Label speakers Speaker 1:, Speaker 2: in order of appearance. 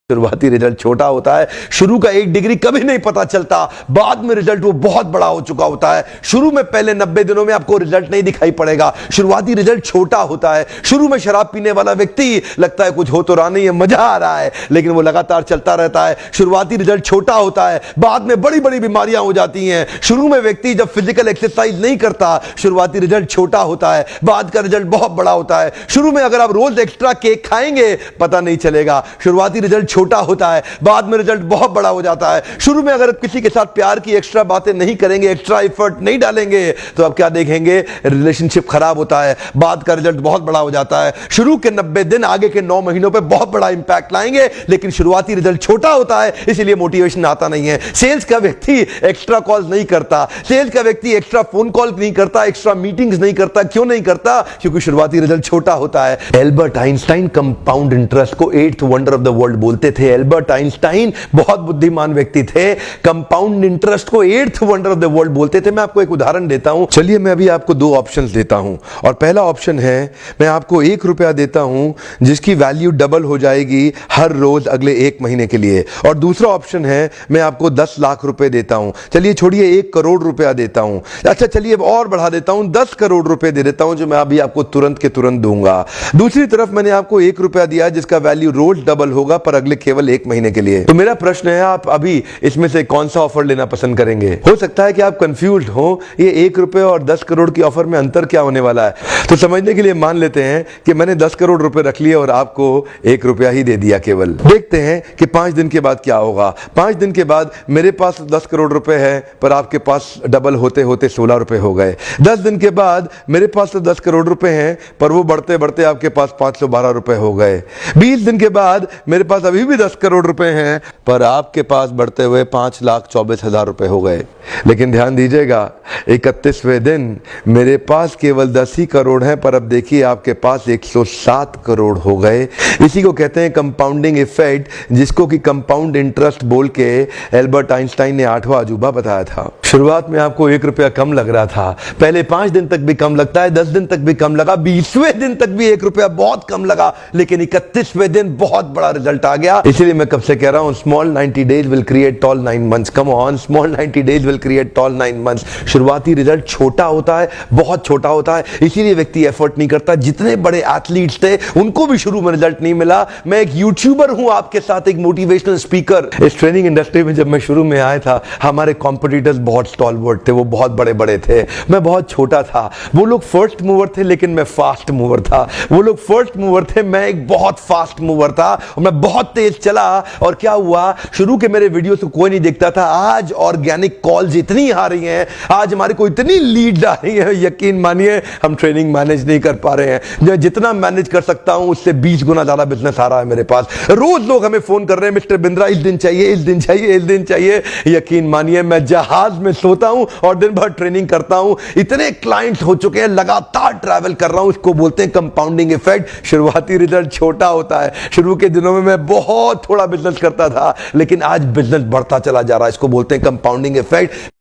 Speaker 1: शुरुआती रिजल्ट छोटा होता है। शुरू का 1 डिग्री कभी नहीं पता चलता, बाद में रिजल्ट वो बहुत बड़ा हो चुका होता है। शुरू में पहले 90 दिनों में आपको रिजल्ट नहीं दिखाई पड़ेगा, शुरुआती रिजल्ट छोटा होता है। शुरू में शराब पीने वाला व्यक्ति लगता है कुछ हो तो रहा नहीं है, मजा आ रहा है, लेकिन वो लगातार चलता रहता है। शुरुआती रिजल्ट छोटा होता है, बाद में बड़ी बड़ी बीमारियां हो जाती हैं। शुरू में व्यक्ति जब फिजिकल एक्सरसाइज नहीं करता, शुरुआती रिजल्ट छोटा होता है, बाद का रिजल्ट बहुत बड़ा होता है। शुरू में अगर आप रोज एक्स्ट्रा केक खाएंगे पता नहीं चलेगा, शुरुआती रिजल्ट छोटा होता है, बाद में रिजल्ट बहुत बड़ा हो जाता है। शुरू में अगर किसी के साथ प्यार की एक्स्ट्रा बातें नहीं करेंगे, एक्स्ट्रा एफर्ट नहीं डालेंगे, तो आप क्या देखेंगे, रिलेशनशिप खराब होता है, बाद का रिजल्ट बहुत बड़ा हो जाता है। शुरू के 90 दिन आगे के 9 महीनों पे बहुत बड़ा इंपैक्ट लाएंगे, लेकिन शुरुआती रिजल्ट छोटा होता है, इसलिए मोटिवेशन आता नहीं है। सेल्स का व्यक्ति एक्स्ट्रा कॉल नहीं करता, सेल्स का व्यक्ति एक्स्ट्रा फोन कॉल नहीं करता, एक्स्ट्रा मीटिंग्स नहीं करता। क्यों नहीं करता? क्योंकि शुरुआती रिजल्ट छोटा होता है। एल्बर्ट आइंस्टाइन कंपाउंड इंटरेस्ट को 8th wonder of the world बोलते थे। एल्बर्ट आइंस्टाइन बहुत बुद्धिमान व्यक्ति थे, कंपाउंड इंटरेस्ट को 8th wonder of the world बोलते थे। मैं आपको एक उदाहरण देता हूं। चलिए मैं अभी आपको 2 ऑप्शंस देता हूं, और पहला ऑप्शन है मैं आपको 1 रुपया देता हूं जिसकी वैल्यू डबल हो जाएगी हर रोज अगले 1 महीने के लिए, और दूसरा ऑप्शन है मैं आपको 10 लाख रुपए देता हूं। चलिए छोड़िए 1 करोड़ रुपया देता हूं, अच्छा चलिए अब और बढ़ा देता हूं, 10 करोड़ रुपए दे देता हूं, जो मैं अभी आपको तुरंत के तुरंत दूंगा। दूसरी तरफ मैंने आपको 1 रुपया दिया जिसका वैल्यू रोज डबल होगा पर अगले केवल 1 महीने के लिए। तो मेरा प्रश्न है, आप अभी इसमें से कौन सा ऑफर लेना पसंद करेंगे? हो सकता है कि आप कंफ्यूज्ड हो, ये 1 रुपए और 10 करोड़ की ऑफर में अंतर क्या होने वाला है। तो समझने के लिए मान लेते हैं कि मैंने 10 करोड़ रुपए रख लिए और आपको 1 रुपया ही दे दिया केवल। देखते हैं कि 5 दिन के बाद क्या होगा। 5 दिन के बाद मेरे पास 10 करोड़ रुपए है पर आपके पास डबल होते होते 16 रुपए हो गए। 10 दिन के बाद मेरे पास तो 10 करोड़ रुपए हैं पर वो बढ़ते बढ़ते आपके पास 512 रुपए हो गए। 20 दिन के बाद मेरे पास अभी भी 10 करोड़ रुपए हैं पर आपके पास बढ़ते हुए 5,24,000 रुपए हो गए। लेकिन ध्यान दीजिएगा, 31वें दिन मेरे पास केवल 10 ही करोड़ हैं पर अब देखिए आपके पास 107 करोड़ हो गए। इसी को कहते हैं कंपाउंडिंग इफेक्ट, जिसको कि कंपाउंड इंटरेस्ट बोल के एल्बर्ट आइंस्टाइन ने 8वां अजूबा बताया था। शुरुआत में आपको 1 रुपया कम लग रहा था, पहले 5 दिन तक भी कम लगता है, 10 दिन तक भी कम लगा, 20वें दिन तक भी 1 रुपया बहुत कम लगा, लेकिन 31वें दिन बहुत बड़ा रिजल्ट आ गया। इसीलिए मैं कब से कह रहा हूं, small 90 days will create tall 9 months. Come on, small 90 days will create tall 9 months. शुरुआती रिजल्ट छोटा होता है, बहुत छोटा होता है, इसीलिए व्यक्ति एफर्ट नहीं करता। जितने बड़े एथलीट्स थे उनको भी शुरू में रिजल्ट नहीं मिला। मैं एक यूट्यूबर हूं, आपके साथ एक मोटिवेशनल स्पीकर। इस ट्रेनिंग इंडस्ट्री में जब मैं शुरू में आया था, हमारे कॉम्पिटिटर्स बहुत स्टॉलवर्ड थे, वो बहुत बड़े बड़े थे, मैं बहुत छोटा था। वो लोग फर्स्ट मूवर थे लेकिन मैं फास्ट मूवर था। वो लोग फर्स्ट मूवर थे, मैं एक बहुत फास्ट मूवर था, और मैं बहुत तेज चला। और क्या हुआ, शुरू के मेरे वीडियोस को कोई नहीं देखता था। आज ऑर्गेनिक कॉल्स इतनी आ रही हैं, आज हमारे को इतनी लीड आ रही है, यकीन मानिए हम ट्रेनिंग मैनेज नहीं कर पा रहे हैं। मैं जितना मैनेज कर सकता हूं उससे 20 गुना ज्यादा बिजनेस आ रहा है मेरे पास। रोज लोग हमें फोन कर रहे हैं, मिस्टर बिंद्रा इस दिन चाहिए, इस दिन चाहिए, इस दिन चाहिए। यकीन मानिए मैं जहाज में सोता हूं और दिन भर ट्रेनिंग करता हूं। इतने क्लाइंट्स हो चुके हैं, लगातार ट्रैवल कर रहा हूं। इसको बोलते हैं कंपाउंडिंग इफेक्ट। शुरुआती रिजल्ट छोटा होता है, शुरू के दिनों में मैं बहुत थोड़ा बिजनेस करता था, लेकिन आज बिजनेस बढ़ता चला जा रहा है। इसको बोलते हैं कंपाउंडिंग इफेक्ट।